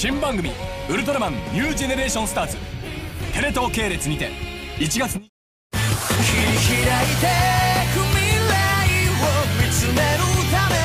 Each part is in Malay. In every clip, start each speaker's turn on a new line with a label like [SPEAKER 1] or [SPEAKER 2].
[SPEAKER 1] 新番組「ウルトラマンニュージェネレーションスターズ」テレ東系列にて1月に
[SPEAKER 2] 切り開いてく未来を見つめるため。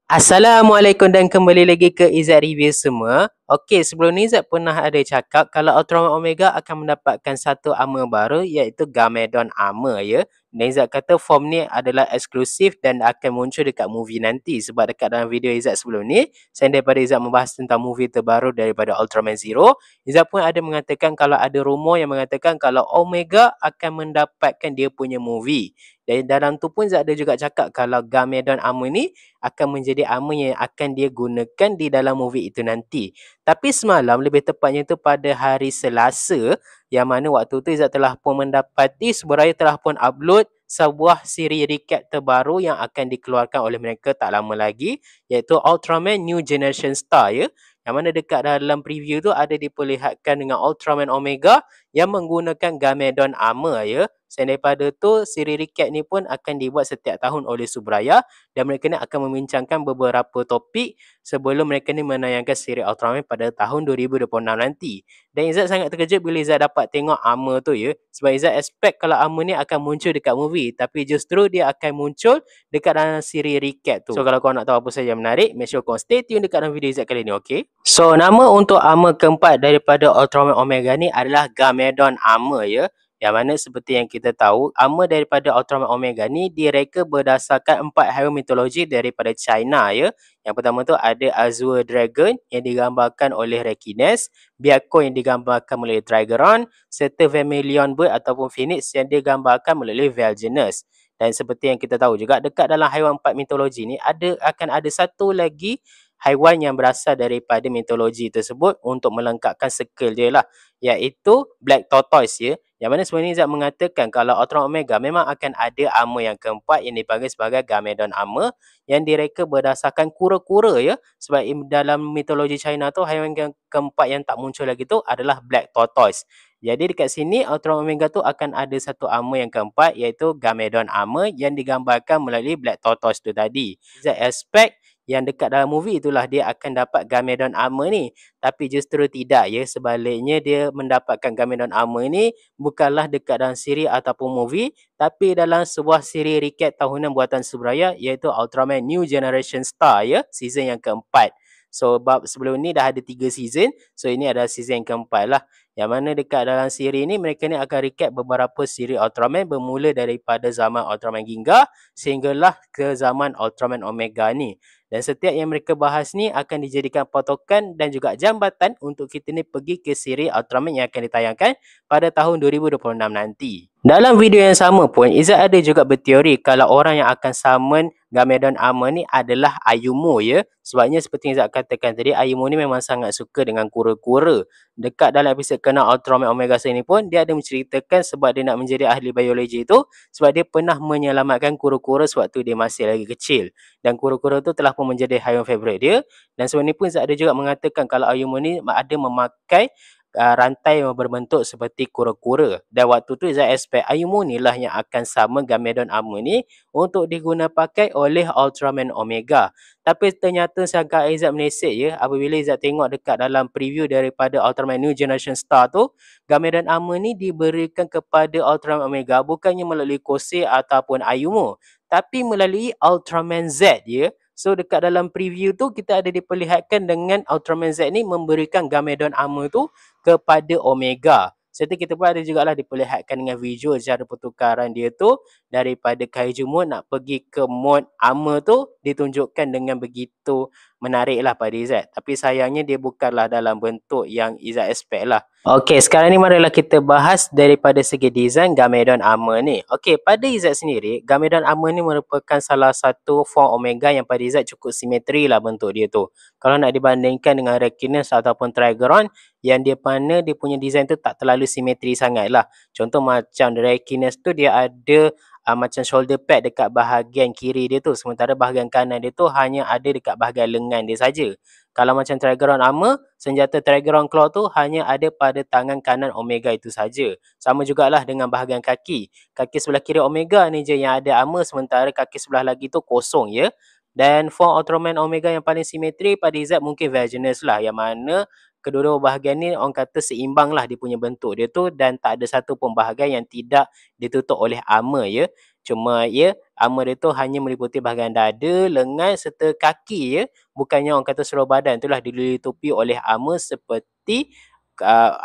[SPEAKER 3] Assalamualaikum dan kembali lagi ke Izzat Review semua. Okey, sebelum ni Izzat pernah ada cakap kalau Ultraman Omega akan mendapatkan satu armor baru iaitu Garmadon Armor ya. Dan Izzat kata form ni adalah eksklusif dan akan muncul dekat movie nanti. Sebab dekat dalam video Izzat sebelum ni, selain daripada Izzat membahas tentang movie terbaru daripada Ultraman Zero, Izzat pun ada mengatakan kalau ada rumor yang mengatakan kalau Omega akan mendapatkan dia punya movie. Dan dalam tu pun Izzat ada juga cakap kalau Garmadon Armor ni akan menjadi armor yang akan dia gunakan di dalam movie itu nanti. Tapi semalam, lebih tepatnya tu pada hari Selasa, yang mana waktu tu Izzat telah pun mendapati Subaraya telah pun upload sebuah siri recap terbaru yang akan dikeluarkan oleh mereka tak lama lagi, iaitu Ultraman New Generation Star ya. Yang mana dekat dalam preview tu ada diperlihatkan dengan Ultraman Omega yang menggunakan Garmadon Armor ya. Selain daripada tu, siri recap ni pun akan dibuat setiap tahun oleh Subaraya dan mereka ni akan membincangkan beberapa topik sebelum mereka ni menayangkan siri Ultraman pada tahun 2026 nanti. Dan Izzat sangat terkejut bila Izzat dapat tengok armor tu ya. Sebab Izzat expect kalau armor ni akan muncul dekat movie, tapi justru dia akan muncul dekat dalam siri recap tu. So kalau korang nak tahu apa sahaja yang menarik, make sure korang stay tune dekat dalam video Izzat kali ni, okay? So nama untuk armor keempat daripada Ultraman Omega ni adalah Garmadon Armor ya. Yang mana seperti yang kita tahu, armor daripada Ultraman Omega ni direka berdasarkan 4 haiwan mitologi daripada China ya. Yang pertama tu ada Azure Dragon yang digambarkan oleh Rekines, Byakko yang digambarkan melalui Trigeron, serta Vermilion Bird ataupun Phoenix yang digambarkan melalui Velgenus. Dan seperti yang kita tahu juga, dekat dalam haiwan 4 mitologi ni akan ada satu lagi haiwan yang berasal daripada mitologi tersebut untuk melengkapkan circle dia lah, iaitu Black Tortoise ya. Yang mana sebenarnya Izzat mengatakan kalau Ultraman Omega memang akan ada armor yang keempat yang dipanggil sebagai Garmadon Armor yang direka berdasarkan kura-kura ya. Sebab dalam mitologi China tu haiwan yang keempat yang tak muncul lagi tu adalah Black Tortoise. Jadi dekat sini Ultraman Omega tu akan ada satu armor yang keempat iaitu Garmadon Armor yang digambarkan melalui Black Tortoise tu tadi. Izzat expect yang dekat dalam movie itulah dia akan dapat Garmadon Armor ni. Tapi justru tidak ya. Sebaliknya dia mendapatkan Garmadon Armor ni bukanlah dekat dalam siri ataupun movie, tapi dalam sebuah siri recap tahunan buatan Subaraya iaitu Ultraman New Generation Star ya. Season yang keempat. So sebelum ni dah ada 3 season. So ini adalah season yang keempat lah. Yang mana dekat dalam siri ni mereka ni akan recap beberapa siri Ultraman bermula daripada zaman Ultraman Ginga sehinggalah ke zaman Ultraman Omega ni. Dan setiap yang mereka bahas ni akan dijadikan patokan dan juga jambatan untuk kita ni pergi ke siri Ultraman yang akan ditayangkan pada tahun 2026 nanti. Dalam video yang sama pun, Izzat ada juga berteori kalau orang yang akan summon Garmadon Armor ni adalah Ayumu ya. Sebabnya seperti yang Izzat katakan tadi, Ayumu ni memang sangat suka dengan kura-kura. Dekat dalam episod kena Ultraman Omega ni pun, dia ada menceritakan sebab dia nak menjadi ahli biologi tu sebab dia pernah menyelamatkan kura-kura sewaktu dia masih lagi kecil. Dan kura-kura tu telah pun menjadi haiwan favourite dia. Dan sebenarnya pun Izzat ada juga mengatakan kalau Ayumu ni ada memakai rantai yang berbentuk seperti kura-kura. Dan waktu tu Izzat expect Ayumu ni lah yang akan sama Garmadon Armor ni untuk diguna pakai oleh Ultraman Omega. Tapi ternyata sangat Izzat menesek ya apabila Izzat tengok dekat dalam preview daripada Ultraman New Generation Star tu, Garmadon Armor ni diberikan kepada Ultraman Omega bukannya melalui Kosei ataupun Ayumu, tapi melalui Ultraman Z ya. So dekat dalam preview tu kita ada diperlihatkan dengan Ultraman Z ni memberikan Garmadon Armor tu kepada Omega. Serta kita pun ada jugalah diperlihatkan dengan visual cara pertukaran dia tu daripada Kaiju mode nak pergi ke mode armor tu ditunjukkan dengan begitu menarik lah pada Izzat. Tapi sayangnya dia bukanlah dalam bentuk yang Izzat expect lah. Okey, sekarang ni marilah kita bahas daripada segi design Garmadon Armor ni. Okey, pada Izzat sendiri, Garmadon Armor ni merupakan salah satu form Omega yang pada Izzat cukup simetri lah bentuk dia tu. Kalau nak dibandingkan dengan Rekines ataupun Trigeron, yang dia mana dia punya design tu tak terlalu simetri sangat lah. Contoh macam Rekines tu dia ada macam shoulder pad dekat bahagian kiri dia tu, sementara bahagian kanan dia tu hanya ada dekat bahagian lengan dia saja. Kalau macam Trigeron Armor, senjata Trigeron Claw tu hanya ada pada tangan kanan Omega itu saja. Sama jugalah dengan bahagian kaki. Kaki sebelah kiri Omega ni je yang ada armor, sementara kaki sebelah lagi tu kosong ya. Dan form Ultraman Omega yang paling simetri pada Izzat mungkin Vaginus lah, yang mana kedua-dua bahagian ni orang kata seimbang lah dia punya bentuk dia tu, dan tak ada satu pun bahagian yang tidak ditutup oleh armor ya. Cuma ya, armor dia tu hanya meliputi bahagian dada, lengan serta kaki ya. Bukannya orang kata seluruh badan tu lah dilitupi oleh armor seperti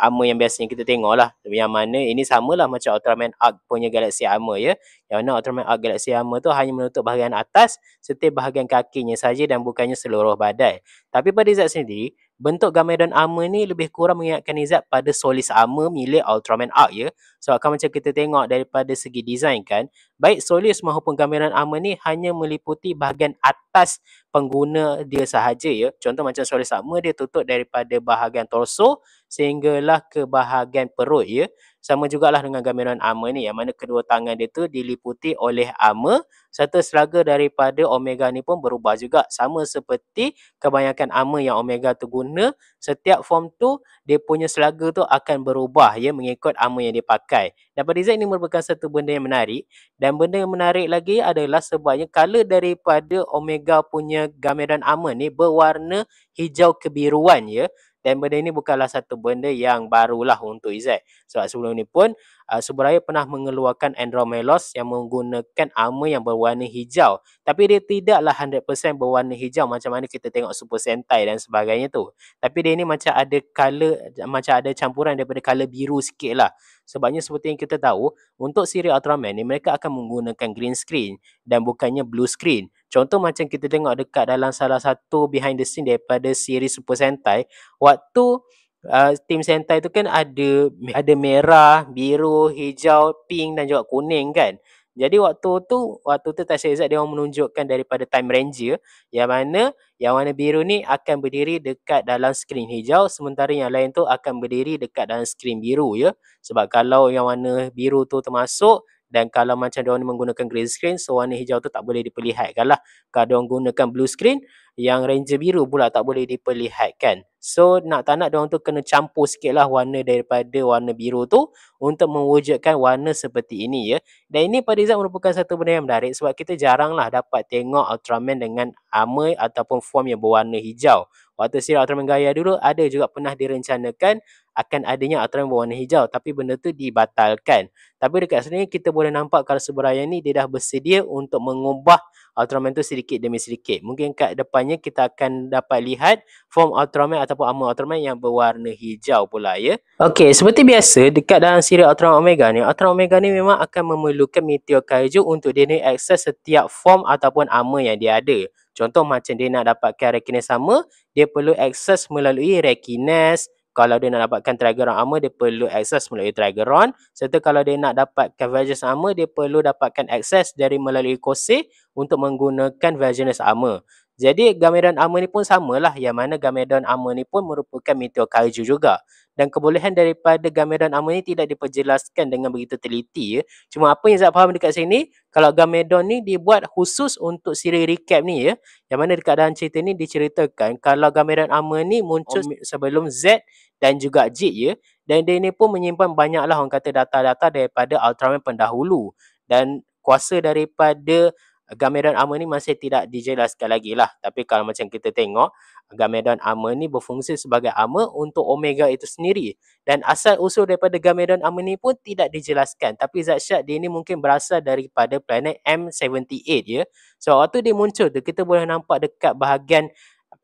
[SPEAKER 3] armor yang biasanya kita tengok lah. Yang mana ini samalah macam Ultraman Arc punya Galaxy Armor ya. Yang mana Ultraman Arc Galaxy Armor tu hanya menutup bahagian atas serta bahagian kakinya saja dan bukannya seluruh badan. Tapi pada Izzat sendiri, bentuk Garmadon Armor ni lebih kurang mengingatkan Izzat pada Solis Armor milik Ultraman Arc ya. Sebab so, macam kita tengok daripada segi design kan, baik Solis maupun Garmadon Armor ni hanya meliputi bahagian atas pengguna dia sahaja ya. Contoh macam Solis Armor dia tutup daripada bahagian torso sehinggalah ke bahagian perut ya. Sama jugalah dengan Garmadon Armor ni, yang mana kedua tangan dia tu diliputi oleh armor serta selaga daripada Omega ni pun berubah juga. Sama seperti kebanyakan armor yang Omega tu guna, setiap form tu dia punya selaga tu akan berubah ya mengikut armor yang dia pakai. Dan pada Izzat ini merupakan satu benda yang menarik, dan benda yang menarik lagi adalah sebabnya color daripada Omega punya Garmadon Armor ni berwarna hijau kebiruan ya. Dan benda ini bukanlah satu benda yang barulah untuk Izzat. Sebab sebelum ni pun Subaraya pernah mengeluarkan Andromelos yang menggunakan armor yang berwarna hijau. Tapi dia tidaklah 100% berwarna hijau macam mana kita tengok Super Sentai dan sebagainya tu. Tapi dia ni macam ada color, macam ada campuran daripada color biru sikit lah. Sebabnya seperti yang kita tahu, untuk siri Ultraman ni mereka akan menggunakan green screen dan bukannya blue screen. Contoh macam kita tengok dekat dalam salah satu behind the scene daripada siri Super Sentai, waktu tim Sentai tu kan ada merah, biru, hijau, pink dan juga kuning kan. Jadi waktu tu tak silap Izzat dia orang menunjukkan daripada Time Ranger, yang mana yang warna biru ni akan berdiri dekat dalam skrin hijau, sementara yang lain tu akan berdiri dekat dalam skrin biru ya. Sebab kalau yang warna biru tu termasuk, dan kalau macam dia orang menggunakan green screen, so warna hijau tu tak boleh diperlihatkan lah. Kalau dia orang gunakan blue screen, yang Ranger biru pula tak boleh diperlihatkan. So nak tak nak dia orang tu kena campur sikit lah warna daripada warna biru tu untuk mewujudkan warna seperti ini ya. Dan ini pada Izzat merupakan satu benda yang menarik, sebab kita jarang lah dapat tengok Ultraman dengan armor ataupun form yang berwarna hijau. Waktu siri Ultraman Gaia dulu ada juga pernah direncanakan akan adanya Ultraman berwarna hijau, tapi benda tu dibatalkan. Tapi dekat sini kita boleh nampak kalau Subaraya ni dia dah bersedia untuk mengubah Ultraman tu sedikit demi sedikit. Mungkin kat depannya kita akan dapat lihat form Ultraman ataupun armor Ultraman yang berwarna hijau pula ya. Okey, seperti biasa dekat dalam siri Ultraman Omega ni memang akan memerlukan Meteor Kaiju untuk dia ni akses setiap form ataupun armor yang dia ada. Contoh macam dia nak dapatkan Rekines sama, dia perlu akses melalui Rekines. Kalau dia nak dapatkan Trigeron Armor, dia perlu akses melalui Trigeron. Serta kalau dia nak dapatkan Vaginus Armor, dia perlu dapatkan akses dari melalui Kosei untuk menggunakan Vaginus Armor. Jadi Garmadon Armor ni pun samalah, yang mana Garmadon Armor ni pun merupakan Meteor Kaiju juga. Dan kebolehan daripada Garmadon Armor ni tidak diperjelaskan dengan begitu teliti ya. Cuma apa yang saya faham dekat sini, kalau Garmadon ni dibuat khusus untuk siri recap ni ya. Yang mana dekat dalam cerita ni diceritakan kalau Garmadon Armor ni muncul sebelum Z dan juga Jit ya. Dan dia ni pun menyimpan banyaklah orang kata data-data daripada Ultraman pendahulu. Dan kuasa daripada Garmadon Armor ni masih tidak dijelaskan lagi lah. Tapi kalau macam kita tengok, Garmadon Armor ni berfungsi sebagai armor untuk Omega itu sendiri. Dan asal usul daripada Garmadon Armor ni pun tidak dijelaskan. Tapi zat syad dia ni mungkin berasal daripada planet M78 ya. So waktu dia muncul tu, kita boleh nampak dekat bahagian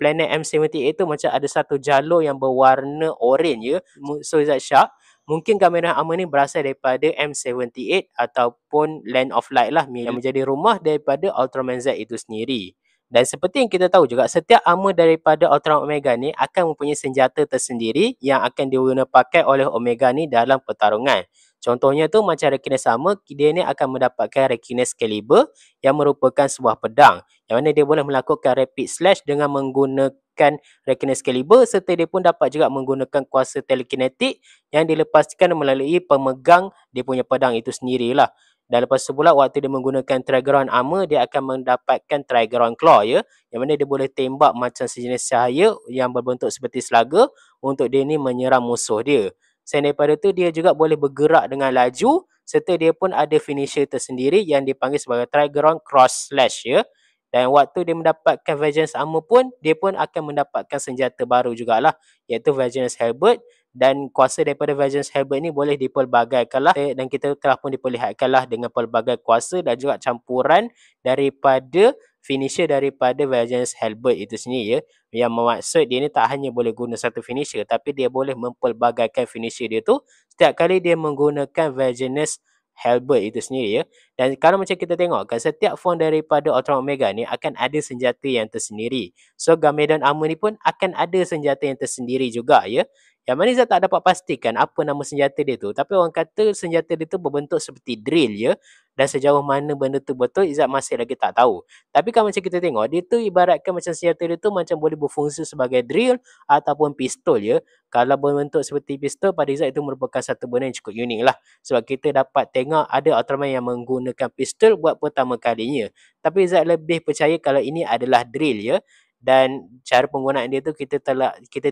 [SPEAKER 3] planet M78 tu macam ada satu jalur yang berwarna oranye ya. So zat syad, mungkin Garmadon Armor ni berasal daripada M78 ataupun Land of Light lah, yang menjadi rumah daripada Ultraman Z itu sendiri. Dan seperti yang kita tahu juga, setiap armor daripada Ultraman Omega ni akan mempunyai senjata tersendiri yang akan diguna pakai oleh Omega ni dalam pertarungan. Contohnya tu macam Rekines sama, dia ni akan mendapatkan Rekines Caliber yang merupakan sebuah pedang, yang mana dia boleh melakukan rapid slash dengan menggunakan Rekines Caliber, serta dia pun dapat juga menggunakan kuasa telekinetik yang dilepaskan melalui pemegang dia punya pedang itu sendirilah. Dan lepas tu pula waktu dia menggunakan Trigeron Armor, dia akan mendapatkan Trigeron Claw ya, yang mana dia boleh tembak macam sejenis cahaya yang berbentuk seperti selaga untuk dia ni menyerang musuh dia. Selain daripada tu, dia juga boleh bergerak dengan laju, serta dia pun ada finisher tersendiri yang dipanggil sebagai Trigeron Cross Slash ya. Dan waktu dia mendapatkan Vengeance Armor pun, dia pun akan mendapatkan senjata baru jugalah, iaitu Vengeance Halberd. Dan kuasa daripada Vengeance Halberd ni boleh dipelbagaikanlah, dan kita telah pun diperlihatkanlah dengan pelbagai kuasa dan juga campuran daripada finisher daripada Vengeance Halberd itu sendiri, ya. Yang bermaksud dia ni tak hanya boleh guna satu finisher, tapi dia boleh mempelbagaikan finisher dia tu setiap kali dia menggunakan Vengeance Halberd itu sendiri, ya. Dan kalau macam kita tengok kan, setiap form daripada Ultraman Omega ni akan ada senjata yang tersendiri. So Garmadon Armor ni pun akan ada senjata yang tersendiri juga, ya. Yang mana Izzat tak dapat pastikan apa nama senjata dia tu, tapi orang kata senjata dia tu berbentuk seperti drill, ya. Dan sejauh mana benda tu betul, Izzat masih lagi tak tahu. Tapi kalau macam kita tengok, dia tu ibaratkan macam senjata dia tu macam boleh berfungsi sebagai drill ataupun pistol, ya. Kalau berbentuk seperti pistol, pada Izzat itu merupakan satu benda yang cukup unik lah. Sebab kita dapat tengok ada Ultraman yang menggunakan pistol buat pertama kalinya. Tapi Izzat lebih percaya kalau ini adalah drill, ya. Dan cara penggunaan dia tu kita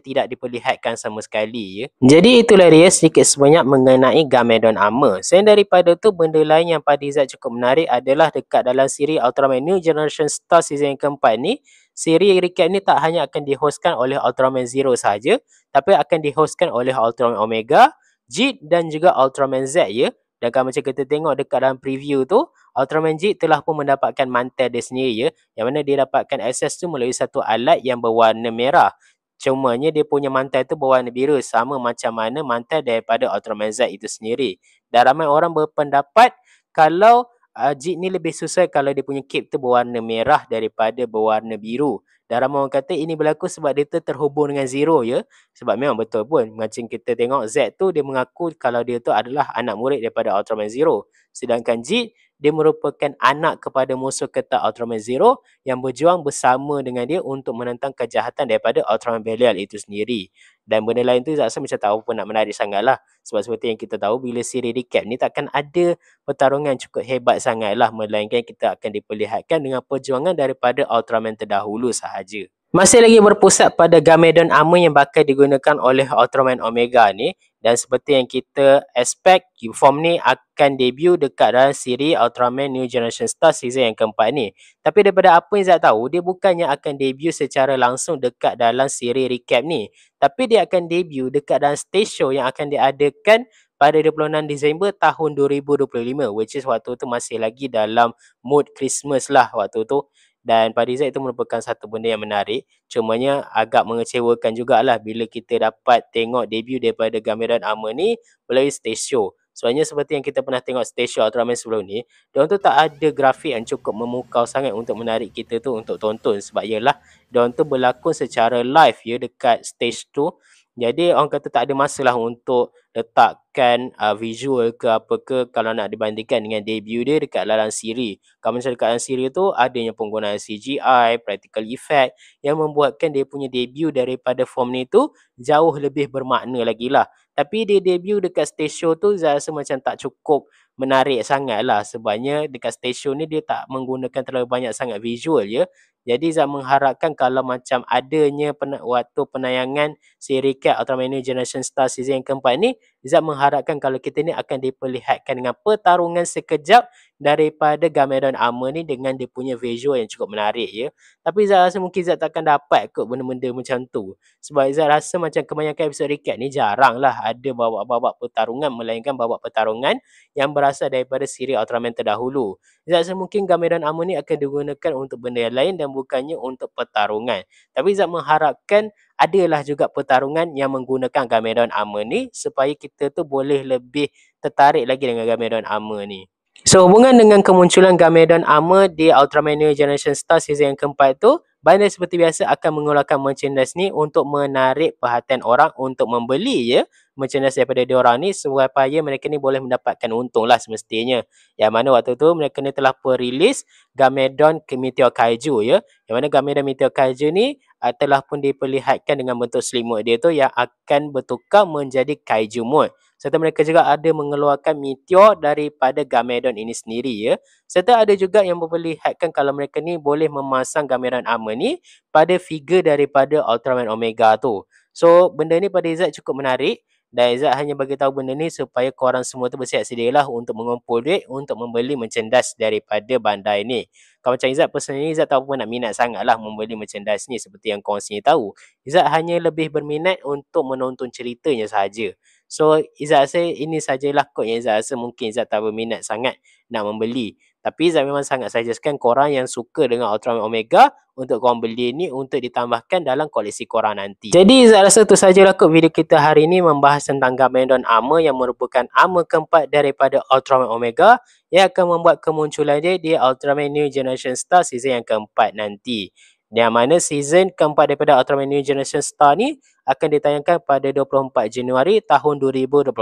[SPEAKER 3] tidak diperlihatkan sama sekali, ya. Jadi itulah dia sedikit sebanyak mengenai Garmadon Armor. Selain daripada tu, benda lain yang pada Izzat cukup menarik adalah dekat dalam siri Ultraman New Generation Star season yang keempat ni, siri recap ni tak hanya akan dihostkan oleh Ultraman Zero sahaja, tapi akan dihostkan oleh Ultraman Omega, Jit dan juga Ultraman Z, ya. Dan kalau macam kita tengok dekat dalam preview tu, Ultraman Jit telah pun mendapatkan mantel dia sendiri, ya. Yang mana dia dapatkan akses tu melalui satu alat yang berwarna merah. Cumanya dia punya mantel tu berwarna biru, sama macam mana mantel daripada Ultraman Z itu sendiri. Dan ramai orang berpendapat kalau Jit ni lebih susah kalau dia punya cape tu berwarna merah daripada berwarna biru. Dan ramai orang kata ini berlaku sebab dia tu terhubung dengan Zero, ya. Sebab memang betul pun, macam kita tengok Z tu dia mengaku kalau dia tu adalah anak murid daripada Ultraman Zero. Sedangkan Jit, dia merupakan anak kepada musuh ketat Ultraman Zero yang berjuang bersama dengan dia untuk menentang kejahatan daripada Ultraman Belial itu sendiri. Dan benda lain tu saya rasa macam tak apa nak menarik sangat lah. Sebab seperti yang kita tahu, bila siri recap ni takkan ada pertarungan cukup hebat sangat lah, melainkan kita akan diperlihatkan dengan perjuangan daripada Ultraman terdahulu sahaja. Masih lagi berpusat pada Garmadon Armor yang bakal digunakan oleh Ultraman Omega ni. Dan seperti yang kita expect, form ni akan debut dekat dalam siri Ultraman New Generation Star season yang keempat ni. Tapi daripada apa yang saya tahu, dia bukannya akan debut secara langsung dekat dalam siri recap ni. Tapi dia akan debut dekat dalam stage show yang akan diadakan pada 26 Disember tahun 2025. Which is waktu tu masih lagi dalam mood Christmas lah waktu tu. Dan pada Izzat itu merupakan satu benda yang menarik. Cumanya agak mengecewakan jugalah bila kita dapat tengok debut daripada Garmadon Armor ni melalui stage show. Soalnya seperti yang kita pernah tengok stage show Ultraman sebelum ni, diorang tu tak ada grafik yang cukup memukau sangat untuk menarik kita tu untuk tonton. Sebab ialah diorang tu berlakon secara live, ya, dekat stage tu. Jadi orang kata tak ada masalah untuk letakkan visual ke apa ke kalau nak dibandingkan dengan debut dia dekat dalam siri. Kalau macam dekat dalam siri tu adanya penggunaan CGI, practical effect yang membuatkan dia punya debut daripada form ni tu jauh lebih bermakna lagi lah. Tapi dia debut dekat stage show tu saya rasa macam tak cukup menarik sangat lah. Sebabnya dekat stage show ni dia tak menggunakan terlalu banyak sangat visual, ya. Jadi saya mengharapkan kalau macam adanya waktu penayangan siri recap Ultraman New Generation Star season yang keempat ni, Zat mengharapkan kalau kita ni akan diperlihatkan dengan pertarungan sekejap daripada Garmadon Armor ni dengan dia punya visual yang cukup menarik, ya. Tapi Zat rasa mungkin Zat takkan dapat kot benda-benda macam tu. Sebab Zat rasa macam kebanyakan episod recap ni jarang lah ada babak-babak pertarungan, melainkan babak pertarungan yang berasal daripada siri Ultraman terdahulu. Zat rasa mungkin Garmadon Armor ni akan digunakan untuk benda yang lain dan bukannya untuk pertarungan. Tapi Zat mengharapkan adalah juga pertarungan yang menggunakan Garmadon Armor ni supaya kita tu boleh lebih tertarik lagi dengan Garmadon Armor ni. So hubungan dengan kemunculan Garmadon Armor di Ultraman New Generation Star season yang keempat tu, Bandai seperti biasa akan mengeluarkan merchandise ni untuk menarik perhatian orang untuk membeli, ya, merchandise daripada diorang ni supaya mereka ni boleh mendapatkan untung lah semestinya. Yang mana waktu tu mereka ni telah perilis Garmadon Meteor Kaiju, ya. Yang mana Garmadon Meteor Kaiju ni telah pun diperlihatkan dengan bentuk selimut dia tu yang akan bertukar menjadi Kaiju mode. Serta mereka juga ada mengeluarkan meteor daripada Garmadon ini sendiri, ya. Serta ada juga yang memperlihatkan kalau mereka ni boleh memasang Garmadon Armor ni pada figure daripada Ultraman Omega tu. So benda ni pada Izzat cukup menarik. Dan Izzat hanya bagi tahu benda ni supaya korang semua tu bersiap sedialah untuk mengumpul duit untuk membeli merchandise daripada bandai ni. Kalau macam Izzat personally, Izzat tak apa nak minat sangat lah membeli merchandise ni seperti yang korang sini tahu. Izzat hanya lebih berminat untuk menonton ceritanya sahaja. So Izzat rasa ini sajalah kot yang Izzat rasa mungkin Izzat tak berminat sangat nak membeli. Tapi Izzat memang sangat suggestkan korang yang suka dengan Ultraman Omega untuk korang beli ni untuk ditambahkan dalam koleksi korang nanti. Jadi Izzat rasa itu sajalah kot video kita hari ini membahas tentang Garmadon Armor yang merupakan armor keempat daripada Ultraman Omega yang akan membuat kemunculan dia di Ultraman New Generation Star season yang keempat nanti. Yang mana season keempat daripada Ultraman New Generation Star ni akan ditayangkan pada 24 Januari tahun 2026.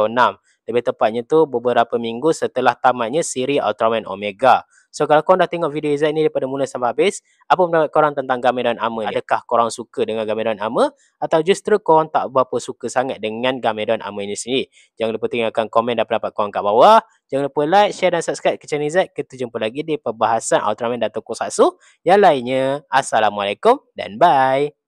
[SPEAKER 3] Lebih tepatnya tu beberapa minggu setelah tamatnya siri Ultraman Omega. So kalau korang dah tengok video Izzat ni daripada mula sampai habis, apa pendapat korang tentang Garmadon Armor ni? Adakah korang suka dengan Garmadon Armor atau justru korang tak berapa suka sangat dengan Garmadon Armor ini sendiri? Jangan lupa tinggalkan komen dan pendapat korang kat bawah. Jangan lupa like, share dan subscribe ke channel Izzat. Kita jumpa lagi di perbahasan Ultraman dan Tokusatsu yang lainnya. Assalamualaikum dan bye.